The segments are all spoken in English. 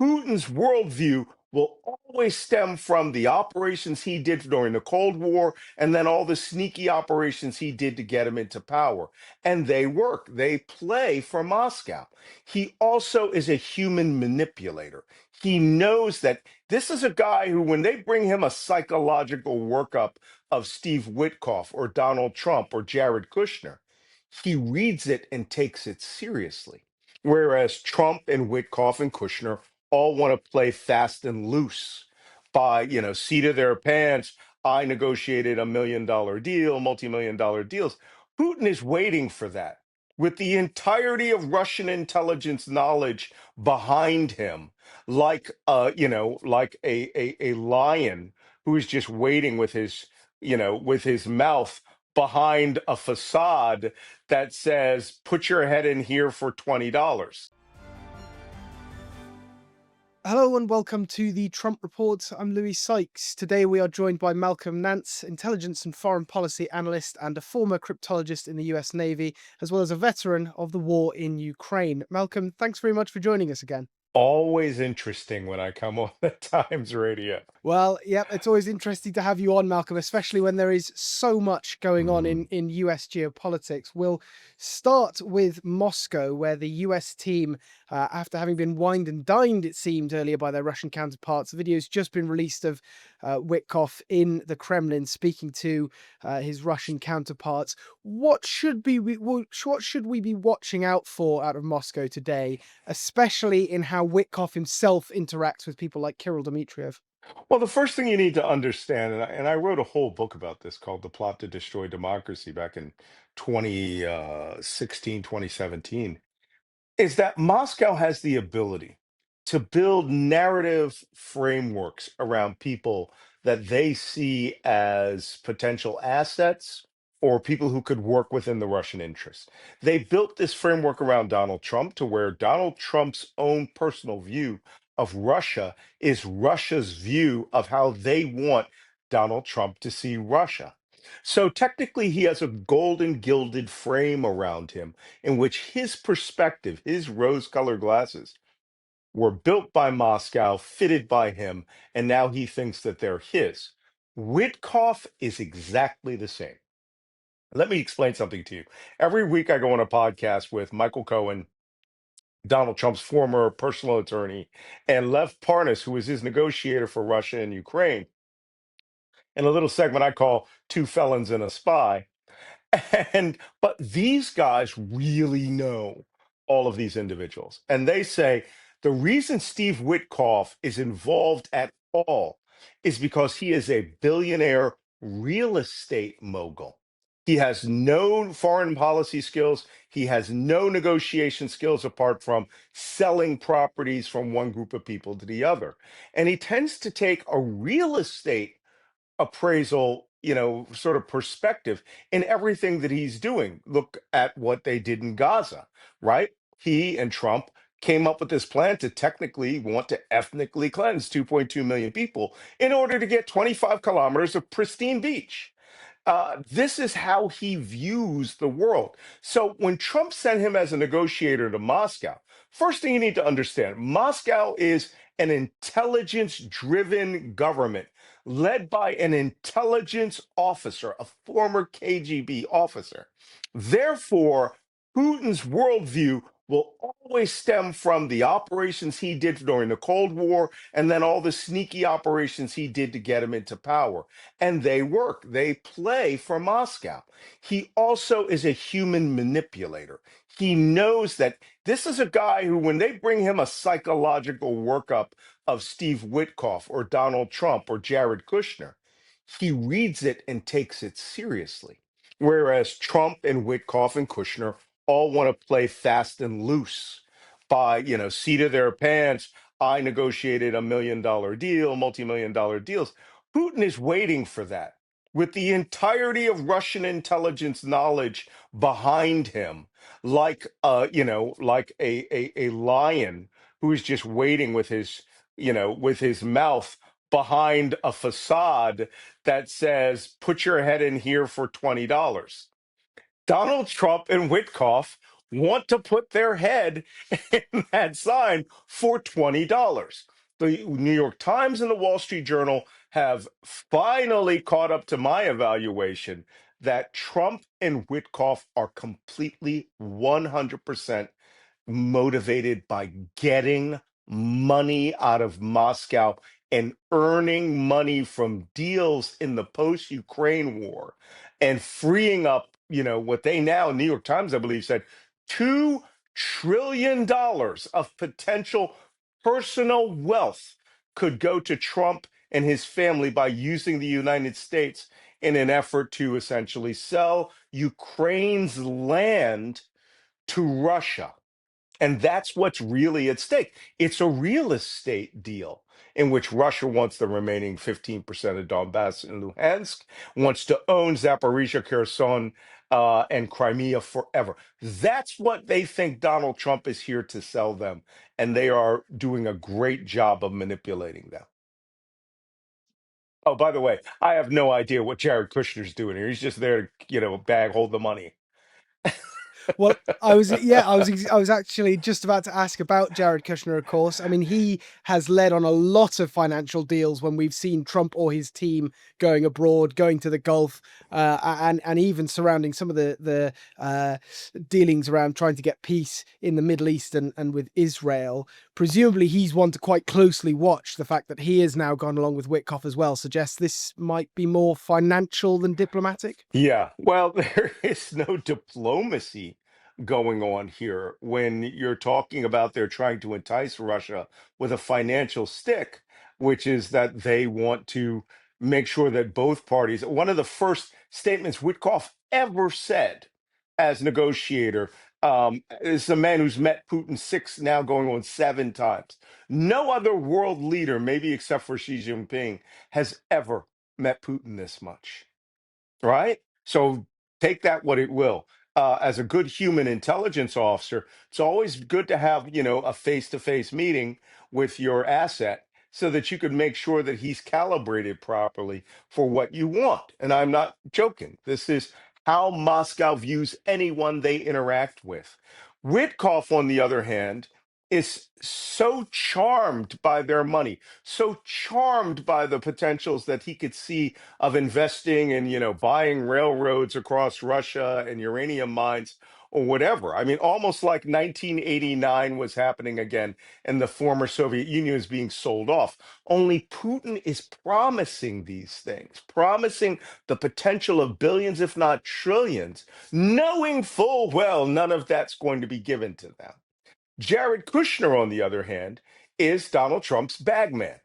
Putin's worldview will always stem from the operations he did during the Cold War and then all the sneaky operations he did to get him into power. And they work, they play for Moscow. He also is a human manipulator. He knows that this is a guy who, when they bring him a psychological workup of Steve Witkoff or Donald Trump or Jared Kushner, he reads it and takes it seriously. Whereas Trump and Witkoff and Kushner all want to play fast and loose by, seat of their pants. I negotiated $1 million deal, multi-million dollar deals. Putin is waiting for that with the entirety of Russian intelligence knowledge behind him, like like a lion who is just waiting with his mouth behind a facade that says, put your head in here for $20. Hello and welcome to the Trump Report. I'm Louis Sykes. Today we are joined by Malcolm Nance, intelligence and foreign policy analyst and a former cryptologist in the US Navy, as well as a veteran of the war in Ukraine. Malcolm, thanks very much for joining us again. Always interesting when I come on the Times radio. Well, yeah, it's always interesting to have you on, Malcolm, especially when there is so much going on in US geopolitics. We'll start with Moscow, where the US team, after having been wined and dined, it seemed, earlier by their Russian counterparts, the video's just been released of Witkoff in the Kremlin speaking to his Russian counterparts. What should we be watching out for out of Moscow today, especially in how Witkoff himself interacts with people like Kirill Dmitriev? Well, the first thing you need to understand, and I wrote a whole book about this called The Plot to Destroy Democracy back in 2016, 2017, is that Moscow has the ability to build narrative frameworks around people that they see as potential assets or people who could work within the Russian interest. They built this framework around Donald Trump to where Donald Trump's own personal view of Russia is Russia's view of how they want Donald Trump to see Russia. So technically, he has a golden gilded frame around him in which his perspective, his rose colored glasses, were built by Moscow, fitted by him, and now he thinks that they're his. Witkoff is exactly the same. Let me explain something to you. Every week I go on a podcast with Michael Cohen, Donald Trump's former personal attorney, and Lev Parnas, who is his negotiator for Russia and Ukraine, in a little segment I call Two Felons and a Spy. But these guys really know all of these individuals. And they say the reason Steve Witkoff is involved at all is because he is a billionaire real estate mogul. He has no foreign policy skills. He has no negotiation skills apart from selling properties from one group of people to the other. And he tends to take a real estate appraisal, sort of perspective in everything that he's doing. Look at what they did in Gaza, right? He and Trump came up with this plan to technically want to ethnically cleanse 2.2 million people in order to get 25 kilometers of pristine beach. This is how he views the world. So when Trump sent him as a negotiator to Moscow, first thing you need to understand, Moscow is an intelligence driven government led by an intelligence officer, a former KGB officer. Therefore, Putin's worldview will always stem from the operations he did during the Cold War and then all the sneaky operations he did to get him into power. And they work, they play for Moscow. He also is a human manipulator. He knows that this is a guy who, when they bring him a psychological workup of Steve Witkoff or Donald Trump or Jared Kushner, he reads it and takes it seriously. Whereas Trump and Witkoff and Kushner all want to play fast and loose by, seat of their pants. I negotiated $1 million deal, multi-million dollar deals. Putin is waiting for that with the entirety of Russian intelligence knowledge behind him, like like a lion who is just waiting with his mouth behind a facade that says, put your head in here for $20. Donald Trump and Witkoff want to put their head in that sign for $20. The New York Times and the Wall Street Journal have finally caught up to my evaluation that Trump and Witkoff are completely 100% motivated by getting money out of Moscow and earning money from deals in the post-Ukraine war and freeing up, what they now, New York Times, I believe, said $2 trillion of potential personal wealth could go to Trump and his family by using the United States in an effort to essentially sell Ukraine's land to Russia. And that's what's really at stake. It's a real estate deal in which Russia wants the remaining 15% of Donbas and Luhansk, wants to own Zaporizhia, Kherson, and Crimea forever. That's what they think Donald Trump is here to sell them. And they are doing a great job of manipulating them. Oh, by the way, I have no idea what Jared Kushner's doing here. He's just there to, hold the money. Well, I was actually just about to ask about Jared Kushner, of course. I mean, he has led on a lot of financial deals when we've seen Trump or his team going abroad, going to the Gulf, and even surrounding some of the dealings around trying to get peace in the Middle East and with Israel. Presumably, he's one to quite closely watch. The fact that he has now gone along with Witkoff as well suggests this might be more financial than diplomatic. Yeah, well, there is no diplomacy going on here when you're talking about they're trying to entice Russia with a financial stick, which is that they want to make sure that both parties. One of the first statements Witkoff ever said as negotiator is a man who's met Putin six, now going on seven times. No other world leader, maybe except for Xi Jinping, has ever met Putin this much, right? So take that what it will. As a good human intelligence officer, it's always good to have, a face-to-face meeting with your asset so that you could make sure that he's calibrated properly for what you want. And I'm not joking. This is how Moscow views anyone they interact with. Witkoff, on the other hand, is so charmed by their money, so charmed by the potentials that he could see of investing in, buying railroads across Russia and uranium mines or whatever. I mean, almost like 1989 was happening again and the former Soviet Union is being sold off. Only Putin is promising these things, promising the potential of billions, if not trillions, knowing full well none of that's going to be given to them. Jared Kushner, on the other hand, is Donald Trump's bagman.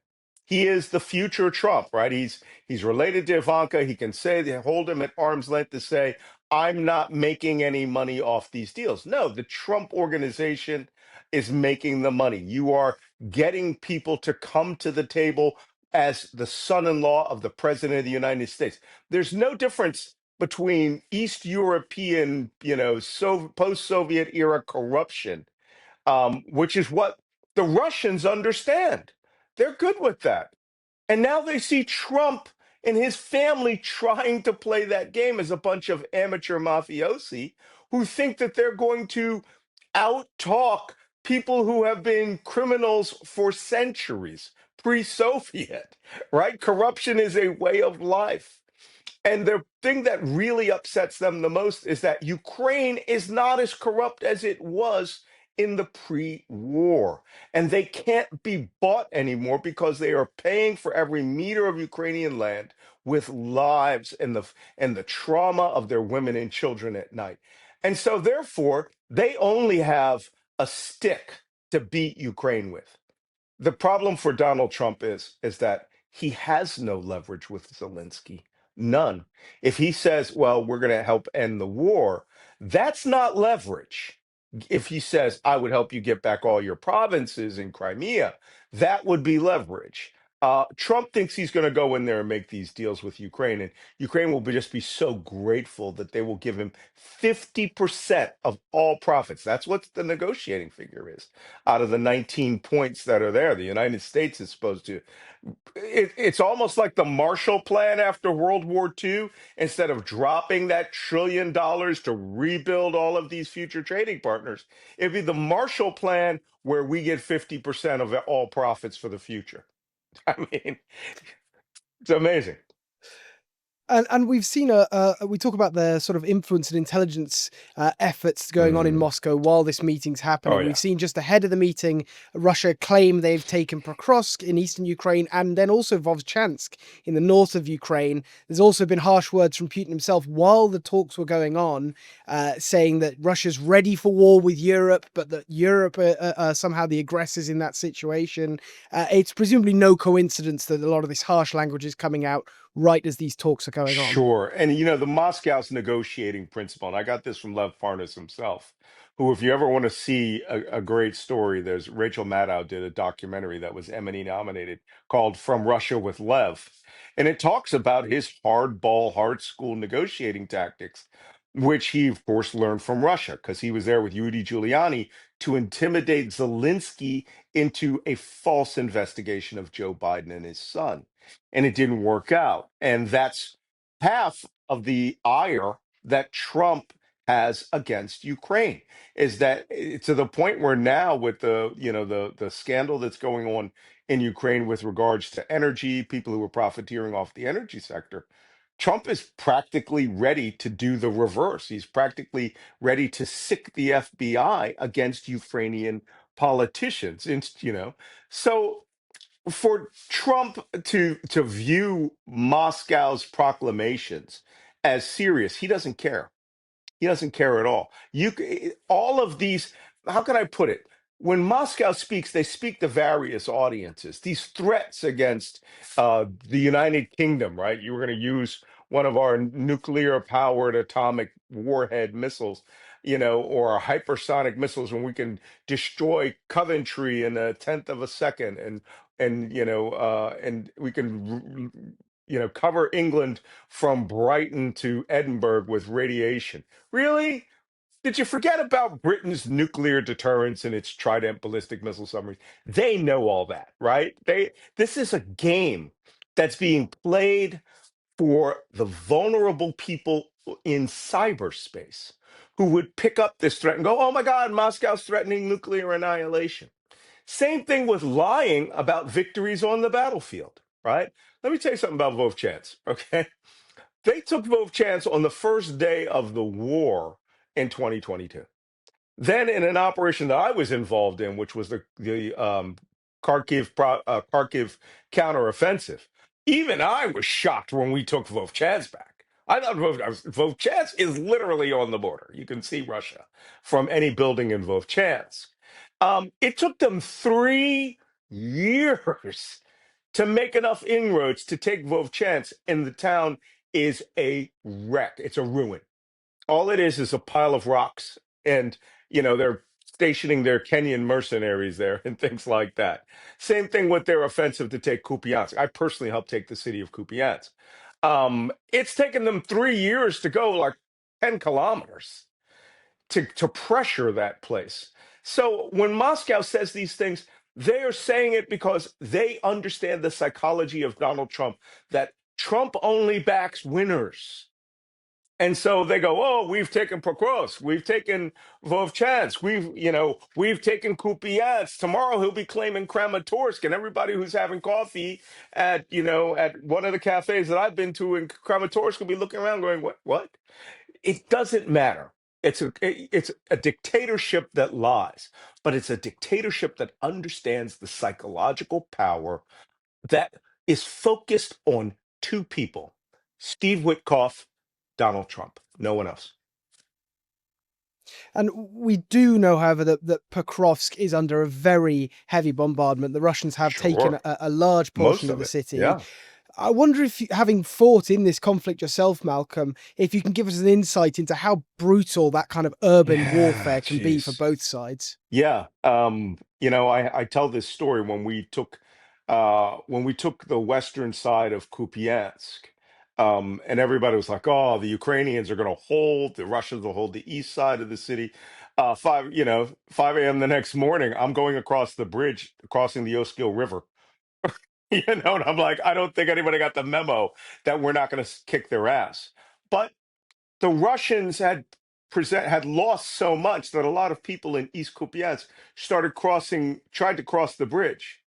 He is the future Trump, right? He's related to Ivanka. He can say they hold him at arm's length to say, "I'm not making any money off these deals." No, the Trump organization is making the money. You are getting people to come to the table as the son-in-law of the president of the United States. There's no difference between East European, post-Soviet era corruption, which is what the Russians understand. They're good with that. And now they see Trump and his family trying to play that game as a bunch of amateur mafiosi who think that they're going to out-talk people who have been criminals for centuries, pre-Soviet, right? Corruption is a way of life. And the thing that really upsets them the most is that Ukraine is not as corrupt as it was in the pre-war. And they can't be bought anymore because they are paying for every meter of Ukrainian land with lives and the trauma of their women and children at night. And so therefore, they only have a stick to beat Ukraine with. The problem for Donald Trump is that he has no leverage with Zelensky. None. If he says, well, we're going to help end the war, that's not leverage. If he says, I would help you get back all your provinces in Crimea, that would be leverage. Trump thinks he's going to go in there and make these deals with Ukraine, and Ukraine will just be so grateful that they will give him 50% of all profits. That's what the negotiating figure is out of the 19 points that are there. The United States is supposed to. It's almost like the Marshall Plan after World War II. Instead of dropping that $1 trillion to rebuild all of these future trading partners, it'd be the Marshall Plan where we get 50% of all profits for the future. I mean, it's amazing. And we've seen we talk about the sort of influence and intelligence efforts going on in Mm. Moscow while this meeting's Oh happening. We've yeah, seen just ahead of the meeting, Russia claim they've taken Pokrovsk in eastern Ukraine and then also Vovchansk in the north of Ukraine. There's also been harsh words from Putin himself while the talks were going on, saying that Russia's ready for war with Europe, but that Europe are somehow the aggressors in that situation. It's presumably no coincidence that a lot of this harsh language is coming out right as these talks are going on. sure. And you know, the Moscow's negotiating principle, and I got this from Lev Parnas himself, who, if you ever want to see a great story, there's Rachel Maddow did a documentary that was Emmy nominated called From Russia with Lev. And it talks about his hardball, hard school negotiating tactics, which he, of course, learned from Russia because he was there with Rudy Giuliani to intimidate Zelensky into a false investigation of Joe Biden and his son. And it didn't work out. And that's half of the ire that Trump has against Ukraine is that to the point where now with the the scandal that's going on in Ukraine with regards to energy, people who are profiteering off the energy sector, Trump is practically ready to do the reverse. He's practically ready to sick the FBI against Ukrainian politicians. So for Trump to view Moscow's proclamations as serious, he doesn't care. He doesn't care at all. All of these, how can I put it? When Moscow speaks, they speak to various audiences. These threats against the United Kingdom, right? You were going to use one of our nuclear powered atomic warhead missiles, or our hypersonic missiles when we can destroy Coventry in a tenth of a second, and we can cover England from Brighton to Edinburgh with radiation. Really? Did you forget about Britain's nuclear deterrence and its Trident ballistic missile submarines? They know all that, right? This is a game that's being played for the vulnerable people in cyberspace who would pick up this threat and go, "Oh my God, Moscow's threatening nuclear annihilation." Same thing with lying about victories on the battlefield, right? Let me tell you something about Vovchance, okay? They took Vovchance on the first day of the war in 2022. Then, in an operation that I was involved in, which was the Kharkiv counteroffensive, even I was shocked when we took Vovchance back. I thought Vovchance is literally on the border. You can see Russia from any building in Vovchance. It took them 3 years to make enough inroads to take Vovchance, and the town is a wreck. It's a ruin. All it is a pile of rocks, and they're stationing their Kenyan mercenaries there and things like that. Same thing with their offensive to take Kupiansk. I personally helped take the city of Kupiansk. It's taken them 3 years to go like 10 kilometers to pressure that place. So when Moscow says these things, they are saying it because they understand the psychology of Donald Trump, that Trump only backs winners. And so they go, "Oh, we've taken Pokrovsk, we've taken Vovchansk, we've taken Kupiansk. Tomorrow he'll be claiming Kramatorsk, and everybody who's having coffee at one of the cafes that I've been to in Kramatorsk will be looking around going, what? It doesn't matter. It's a dictatorship that lies, but it's a dictatorship that understands the psychological power that is focused on two people: Steve Witkoff, Donald Trump, no one else. And we do know, however, that Pokrovsk is under a very heavy bombardment. The Russians have taken Sure. a large portion Most of of the it. city. Yeah. I wonder if, having fought in this conflict yourself, Malcolm, if you can give us an insight into how brutal that kind of urban Yeah, warfare can be for jeez. both sides. Yeah. I tell this story when we took when we took the western side of Kupiansk, and everybody was like, "Oh, the Ukrainians are going to hold, the Russians will hold the east side of the city." 5 a.m. the next morning, I'm going across the bridge, crossing the Oskil River. And I'm like, I don't think anybody got the memo that we're not going to kick their ass. But the Russians had lost so much that a lot of people in East Kupiansk tried to cross the bridge.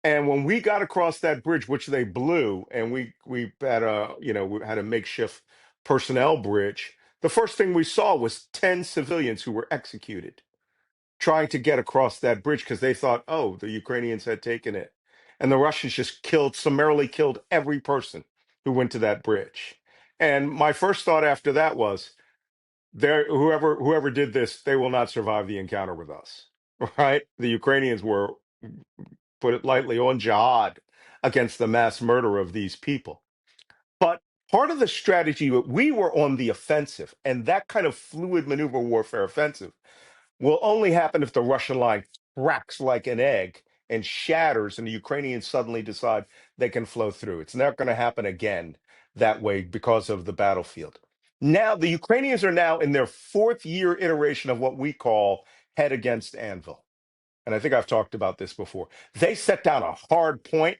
And when we got across that bridge, which they blew, and we had we had a makeshift personnel bridge, the first thing we saw was 10 civilians who were executed trying to get across that bridge because they thought, oh, the Ukrainians had taken it. And the Russians just summarily killed every person who went to that bridge. And my first thought after that was, whoever did this, they will not survive the encounter with us. Right? The Ukrainians were, put it lightly, on jihad against the mass murder of these people. But part of the strategy, we were on the offensive, and that kind of fluid maneuver warfare offensive will only happen if the Russian line cracks like an egg and shatters, and the Ukrainians suddenly decide they can flow through. It's not going to happen again that way because of the battlefield. Now, the Ukrainians are now in their fourth year iteration of what we call head against anvil. And I think I've talked about this before. They set down a hard point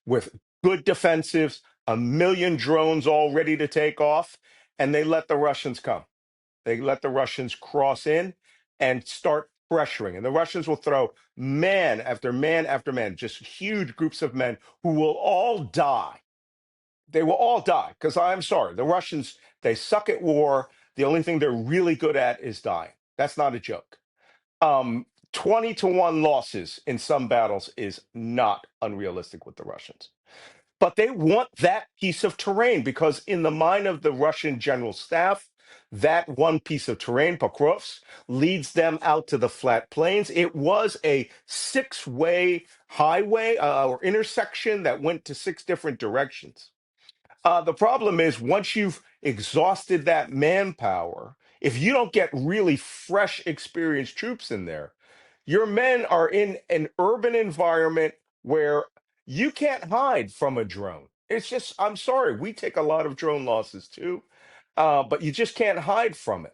with good defensives, a million drones all ready to take off, and they let the Russians come. They let the Russians cross in and start pressuring. And the Russians will throw man after man after man, just huge groups of men who will all die. They will all die because I'm sorry, the Russians, they suck at war. The only thing they're really good at is dying. That's not a joke. 20-1 losses in some battles is not unrealistic with the Russians. But they want that piece of terrain because, in the mind of the Russian general staff, that one piece of terrain, Pokrovsk, leads them out to the flat plains. It was a six-way highway or intersection that went to six different directions. The problem is, once you've exhausted that manpower, if you don't get really fresh, experienced troops in there, your men are in an urban environment where you can't hide from a drone. It's just, I'm sorry, we take a lot of drone losses too, but you just can't hide from it.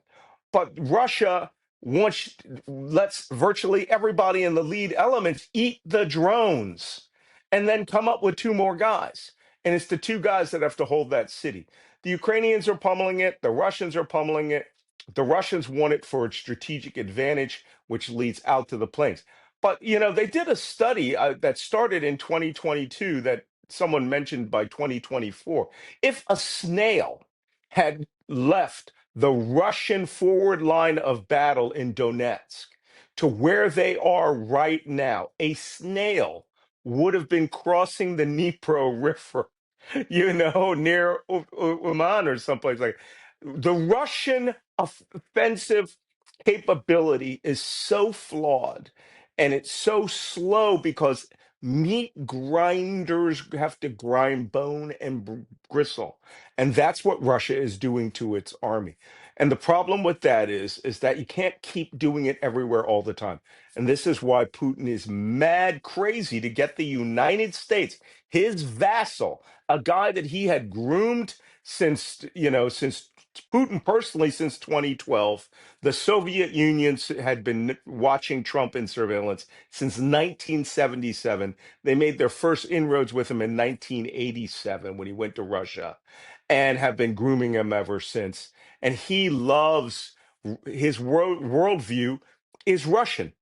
But Russia wants lets virtually everybody in the lead elements eat the drones and then come up with two more guys. And it's the two guys that have to hold that city. The Ukrainians are pummeling it, the Russians are pummeling it. The Russians want it for its strategic advantage, which leads out to the plains. But they did a study that started in 2022 that someone mentioned by 2024. If a snail had left the Russian forward line of battle in Donetsk to where they are right now, a snail would have been crossing the Dnipro River, near Uman or someplace like. The Russian offensive capability is so flawed and it's so slow because meat grinders have to grind bone and gristle. And that's what Russia is doing to its army. And the problem with that is that you can't keep doing it everywhere all the time. And this is why Putin is mad crazy to get the United States, his vassal, a guy that he had groomed since Putin personally since 2012. The Soviet Union had been watching Trump in surveillance since 1977. They made their first inroads with him in 1987 when he went to Russia and have been grooming him ever since. And he loves his worldview is Russian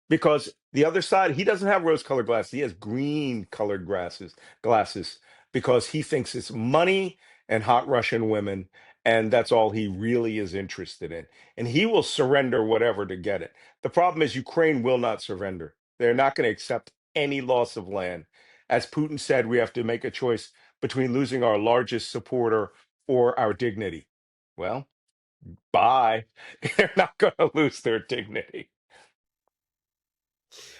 because the other side, he doesn't have rose-colored glasses. He has green-colored glasses because he thinks it's money and hot Russian women, and that's all he really is interested in. And he will surrender whatever to get it. The problem is Ukraine will not surrender. They're not going to accept any loss of land. As Putin said, we have to make a choice between losing our largest supporter or our dignity. Well, bye. They're not going to lose their dignity.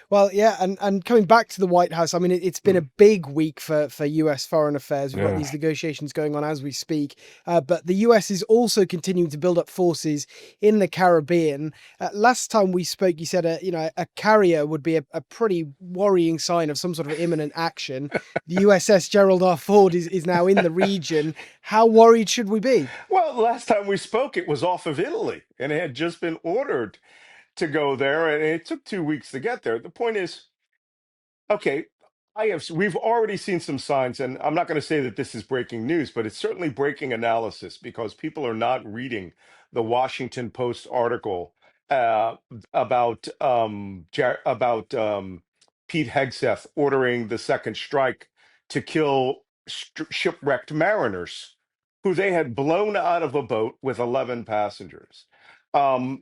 Well, yeah, and coming back to the White House, I mean, it's been a Mm. big week for US foreign affairs. We've got Yeah. these negotiations going on as we speak, but the US is also continuing to build up forces in the Caribbean. Last time we spoke, you said a carrier would be a pretty worrying sign of some sort of imminent action. The USS Gerald R. Ford is now in the region. How worried should we be? Well, last time we spoke, it was off of Italy, and it had just been ordered to go there, and it took 2 weeks to get there. The point is, okay, we've already seen some signs, and I'm not going to say that this is breaking news, but it's certainly breaking analysis because people are not reading the Washington Post article uh, about Pete Hegseth ordering the second strike to kill shipwrecked mariners who they had blown out of a boat with 11 passengers.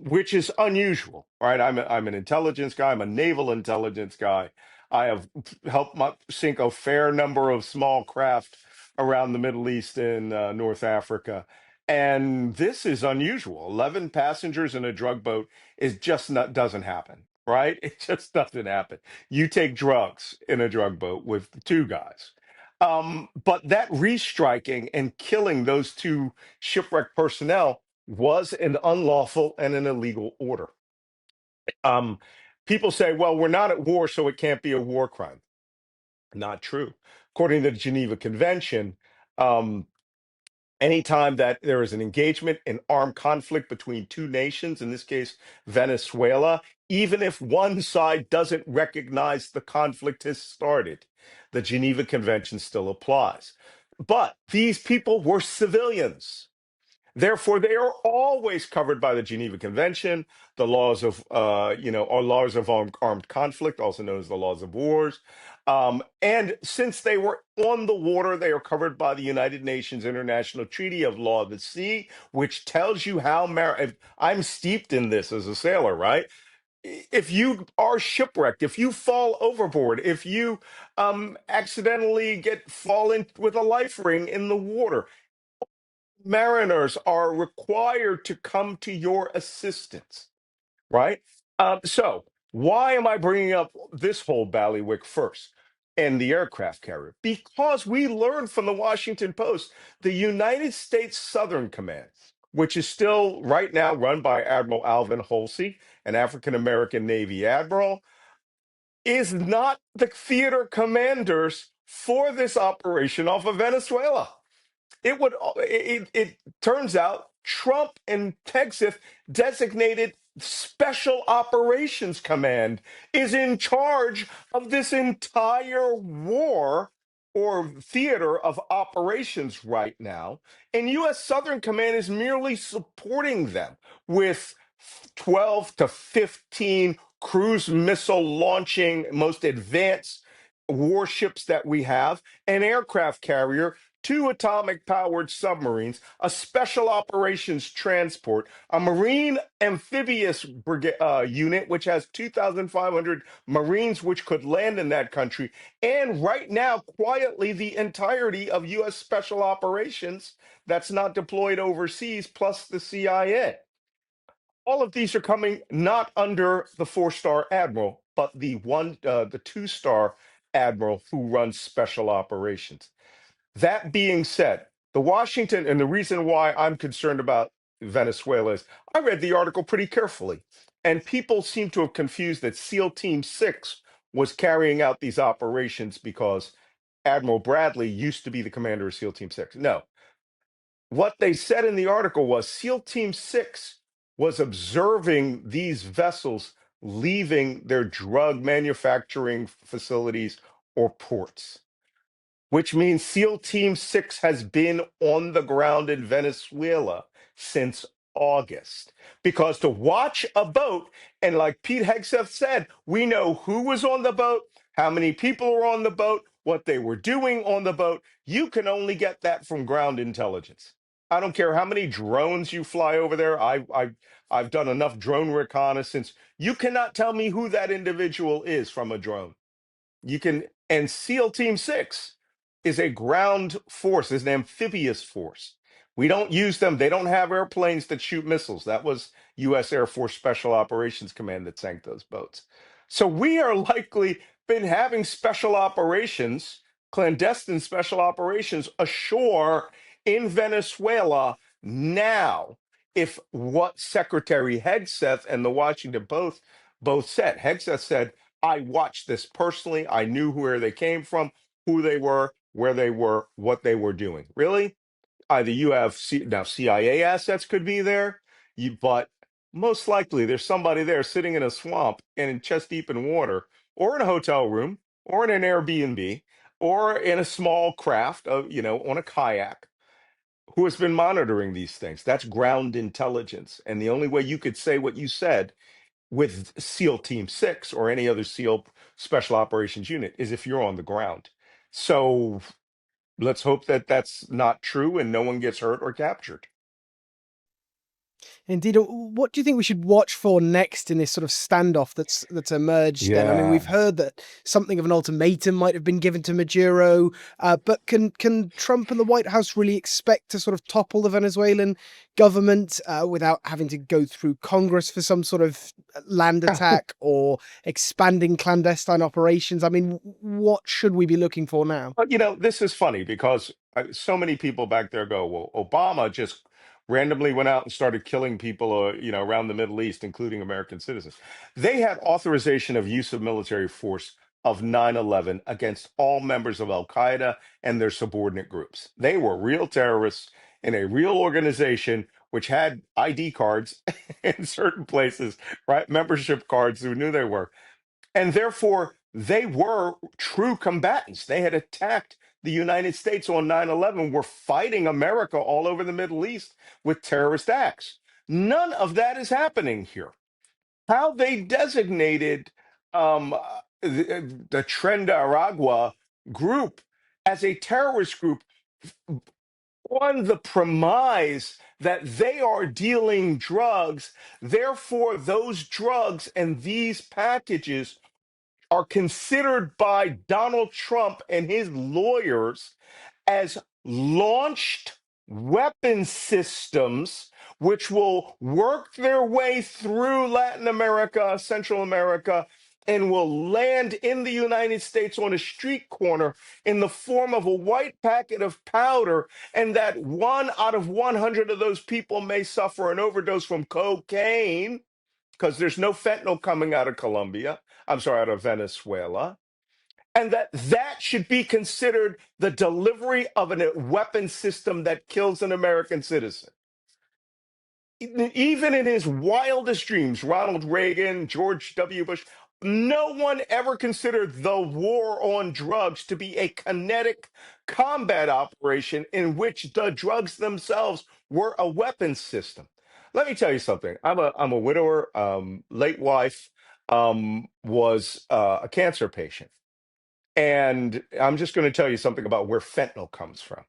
Which is unusual, right? I'm an intelligence guy. I'm a naval intelligence guy. I have helped sink a fair number of small craft around the Middle East and North Africa. And this is unusual. 11 passengers in a drug boat is just not, doesn't happen, right? It just doesn't happen. You take drugs in a drug boat with two guys. But that restriking and killing those two shipwreck personnel was an unlawful and an illegal order. Um, People say, well, we're not at war, so it can't be a war crime. Not true. According to the Geneva Convention, um, anytime that there is an engagement in armed conflict between two nations, in this case, Venezuela, even if one side doesn't recognize the conflict has started, the Geneva Convention still applies. But these people were civilians. Therefore, they are always covered by the Geneva Convention, the laws of, our laws of armed conflict, also known as the laws of wars. And since they were on the water, they are covered by the United Nations International Treaty of Law of the Sea, which tells you how. I'm steeped in this as a sailor, right? If you are shipwrecked, if you fall overboard, if you accidentally fall in with a life ring in the water, mariners are required to come to your assistance, right? So, why am I bringing up this whole ballywick first and the aircraft carrier? Because we learned from the Washington Post, the United States Southern Command, which is still right now run by Admiral Alvin Holsey, an African American Navy admiral, is not the theater commanders for this operation off of Venezuela. It turns out Trump and Texas designated Special Operations Command is in charge of this entire war or theater of operations right now, and U.S. Southern Command is merely supporting them with 12 to 15 cruise missile launching, most advanced warships that we have, an aircraft carrier, two atomic powered submarines, a special operations transport, a marine amphibious unit, which has 2,500 Marines which could land in that country, and right now, quietly, the entirety of U.S. special operations that's not deployed overseas, plus the CIA. All of these are coming not under the four-star admiral, but the two-star admiral who runs special operations. That being said, the Washington, and the reason why I'm concerned about Venezuela is I read the article pretty carefully, and people seem to have confused that SEAL Team 6 was carrying out these operations because Admiral Bradley used to be the commander of SEAL Team 6. No, what they said in the article was SEAL Team 6 was observing these vessels leaving their drug manufacturing facilities or ports, which means SEAL Team 6 has been on the ground in Venezuela since August. Because to watch a boat, and like Pete Hegseth said, we know who was on the boat, how many people were on the boat, what they were doing on the boat. You can only get that from ground intelligence. I don't care how many drones you fly over there. I've done enough drone reconnaissance. You cannot tell me who that individual is from a drone. You can, and SEAL Team 6 is a ground force, is an amphibious force. We don't use them. They don't have airplanes that shoot missiles. That was U.S. Air Force Special Operations Command that sank those boats. So we are likely been having special operations, clandestine special operations ashore in Venezuela now. If what Secretary Hegseth and the Washington Post both said, Hegseth said, I watched this personally. I knew where they came from, who they were, where they were, what they were doing. Really? Either you have now CIA assets could be there, but most likely there's somebody there sitting in a swamp and in chest deep in water, or in a hotel room, or in an Airbnb, or in a small craft of on a kayak, who has been monitoring these things. That's ground intelligence, and the only way you could say what you said with SEAL Team 6 or any other SEAL Special Operations Unit is if you're on the ground. So let's hope that that's not true and no one gets hurt or captured. Indeed. What do you think we should watch for next in this sort of standoff that's emerged then? I mean, we've Yeah. heard that something of an ultimatum might have been given to Maduro, but can Trump and the White House really expect to sort of topple the Venezuelan government without having to go through Congress for some sort of land attack or expanding clandestine operations? I mean, what should we be looking for now? But this is funny because so many people back there go, well, Obama just randomly went out and started killing people, around the Middle East, including American citizens. They had authorization of use of military force of 9/11 against all members of Al Qaeda and their subordinate groups. They were real terrorists in a real organization which had ID cards in certain places, right? Membership cards who knew they were. And therefore, they were true combatants. They had attacked the United States on 9/11, were fighting America all over the Middle East with terrorist acts. None of that is happening here. How they designated the Trenda Aragua group as a terrorist group on the premise that they are dealing drugs, therefore, those drugs and these packages are considered by Donald Trump and his lawyers as launched weapon systems which will work their way through Latin America, Central America, and will land in the United States on a street corner in the form of a white packet of powder, and that 1 out of 100 of those people may suffer an overdose from cocaine because there's no fentanyl coming out of Colombia. I'm sorry, out of Venezuela. And that should be considered the delivery of a weapon system that kills an American citizen. Even in his wildest dreams, Ronald Reagan, George W. Bush, no one ever considered the war on drugs to be a kinetic combat operation in which the drugs themselves were a weapons system. Let me tell you something. I'm a widower. Late wife was a cancer patient, and I'm just going to tell you something about where fentanyl comes from.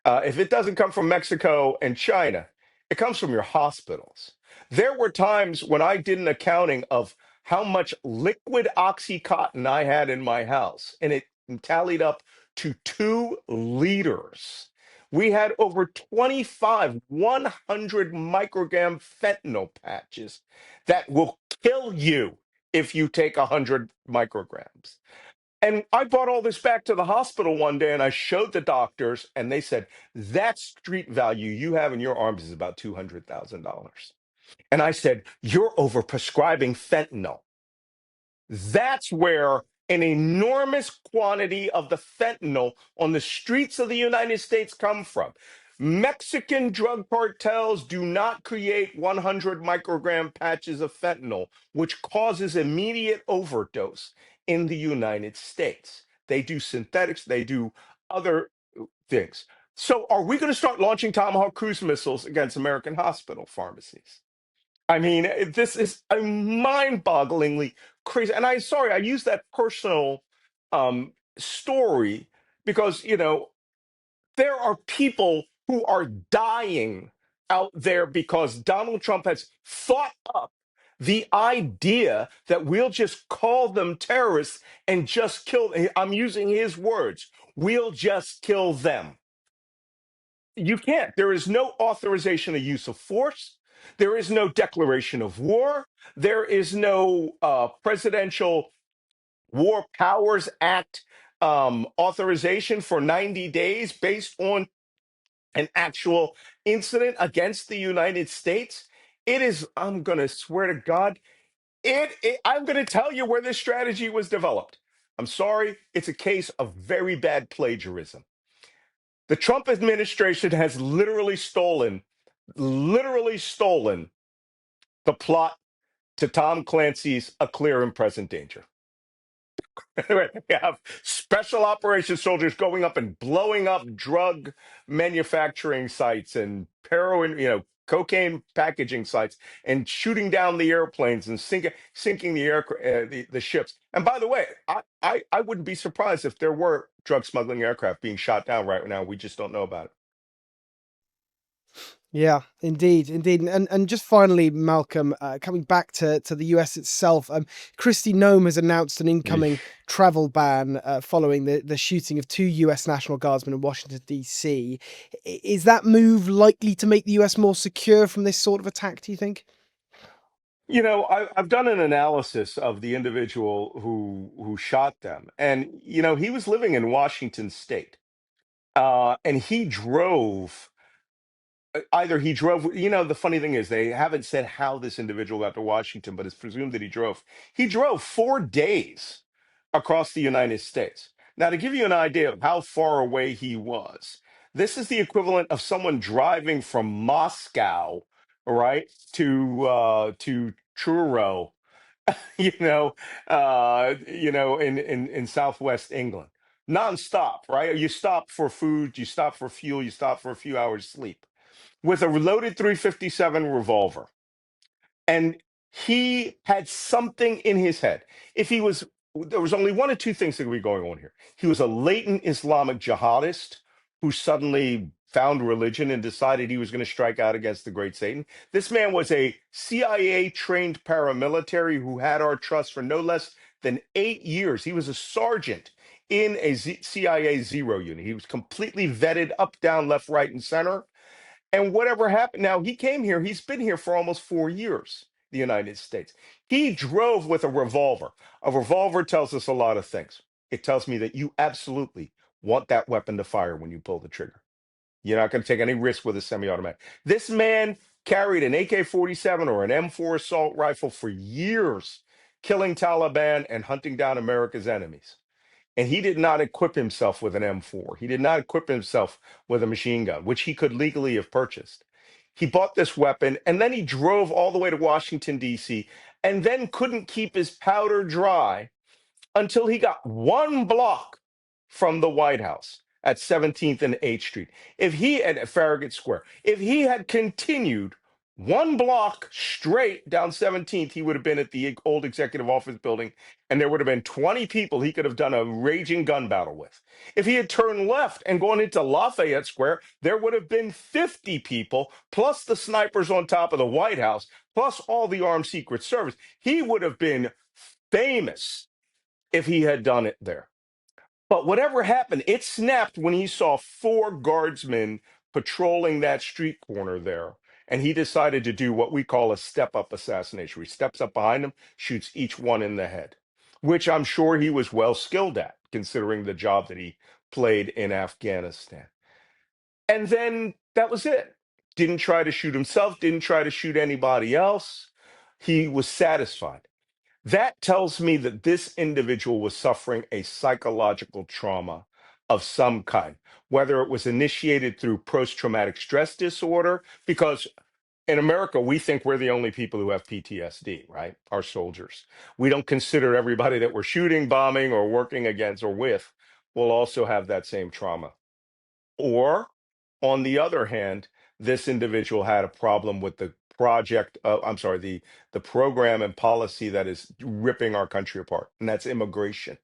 If it doesn't come from Mexico and China, it comes from your hospitals. There were times when I did an accounting of how much liquid Oxycontin I had in my house, and it tallied up to 2 liters. We had over 25 100 microgram fentanyl patches that will kill you if you take 100 micrograms. And I brought all this back to the hospital one day and I showed the doctors, and they said, that street value you have in your arms is about $200,000. And I said, you're overprescribing fentanyl. That's where an enormous quantity of the fentanyl on the streets of the United States come from. Mexican drug cartels do not create 100 microgram patches of fentanyl, which causes immediate overdose in the United States. They do synthetics, they do other things. So, are we going to start launching Tomahawk cruise missiles against American hospital pharmacies? I mean, this is a mind-bogglingly crazy. And I use that personal story because, there are people who are dying out there because Donald Trump has thought up the idea that we'll just call them terrorists and just kill. I'm using his words. We'll just kill them. You can't. There is no authorization of use of force. There is no declaration of war. There is no presidential War Powers Act authorization for 90 days based on an actual incident against the United States. It is, I'm going to swear to God, I'm going to tell you where this strategy was developed. I'm sorry, it's a case of very bad plagiarism. The Trump administration has literally stolen the plot to Tom Clancy's A Clear and Present Danger. Right. We have special operations soldiers going up and blowing up drug manufacturing sites and heroin, cocaine packaging sites, and shooting down the airplanes and sinking the ships. And by the way, I wouldn't be surprised if there were drug smuggling aircraft being shot down right now. We just don't know about it. Yeah, indeed, indeed, and just finally, Malcolm, coming back to the US itself, Kristi Noem has announced an incoming Yeesh. travel ban following the shooting of two US National Guardsmen in Washington D.C. Is that move likely to make the US more secure from this sort of attack? Do you think? I've done an analysis of the individual who shot them, and he was living in Washington State, and either he drove. The funny thing is they haven't said how this individual got to Washington, but it's presumed that he drove. He drove 4 days across the United States. Now, to give you an idea of how far away he was, this is the equivalent of someone driving from Moscow, right, to Truro, in Southwest England, nonstop, right? You stop for food, you stop for fuel, you stop for a few hours sleep with a loaded 357 revolver. And he had something in his head. If he was, there was only one of two things that could be going on here. He was a latent Islamic jihadist who suddenly found religion and decided he was going to strike out against the great Satan. This man was a CIA trained paramilitary who had our trust for no less than 8 years. He was a sergeant in a CIA Zero unit. He was completely vetted up, down, left, right, and center. And whatever happened, now he came here, he's been here for almost 4 years, the United States. He drove with a revolver. A revolver tells us a lot of things. It tells me that you absolutely want that weapon to fire when you pull the trigger. You're not going to take any risk with a semi automatic. This man carried an AK 47 or an M4 assault rifle for years, killing Taliban and hunting down America's enemies. And he did not equip himself with an M4. He did not equip himself with a machine gun, which he could legally have purchased. He bought this weapon and then he drove all the way to Washington, D.C., and then couldn't keep his powder dry until he got 1 block from the White House at 17th and 8th Street. If he at Farragut Square, if he had continued 1 block straight down 17th, he would have been at the old executive office building, and there would have been 20 people he could have done a raging gun battle with. If he had turned left and gone into Lafayette Square, there would have been 50 people, plus the snipers on top of the White House, plus all the armed Secret Service. He would have been famous if he had done it there. But whatever happened, it snapped when he saw four guardsmen patrolling that street corner there. And he decided to do what we call a step up assassination, where he steps up behind them, shoots each one in the head, which I'm sure he was well skilled at, considering the job that he played in Afghanistan. And then that was it. Didn't try to shoot himself, didn't try to shoot anybody else. He was satisfied. That tells me that this individual was suffering a psychological trauma of some kind, whether it was initiated through post traumatic stress disorder, because in America, we think we're the only people who have PTSD, right? Our soldiers. We don't consider everybody that we're shooting, bombing, or working against or with will also have that same trauma. Or, on the other hand, this individual had a problem with the I'm sorry, the program and policy that is ripping our country apart, and that's immigration.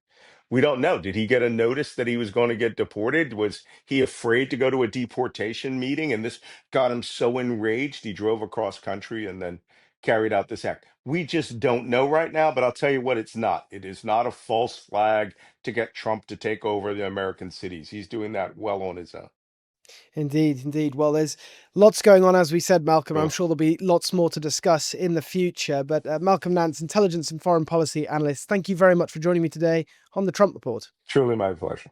We don't know. Did he get a notice that he was going to get deported? Was he afraid to go to a deportation meeting? And this got him so enraged, he drove across country and then carried out this act. We just don't know right now, but I'll tell you what, it's not. It is not a false flag to get Trump to take over the American cities. He's doing that well on his own. Indeed, indeed. Well, there's lots going on, as we said, Malcolm. I'm Sure. sure there'll be lots more to discuss in the future. But Malcolm Nance, intelligence and foreign policy analyst, thank you very much for joining me today on the Trump Report. Truly my pleasure.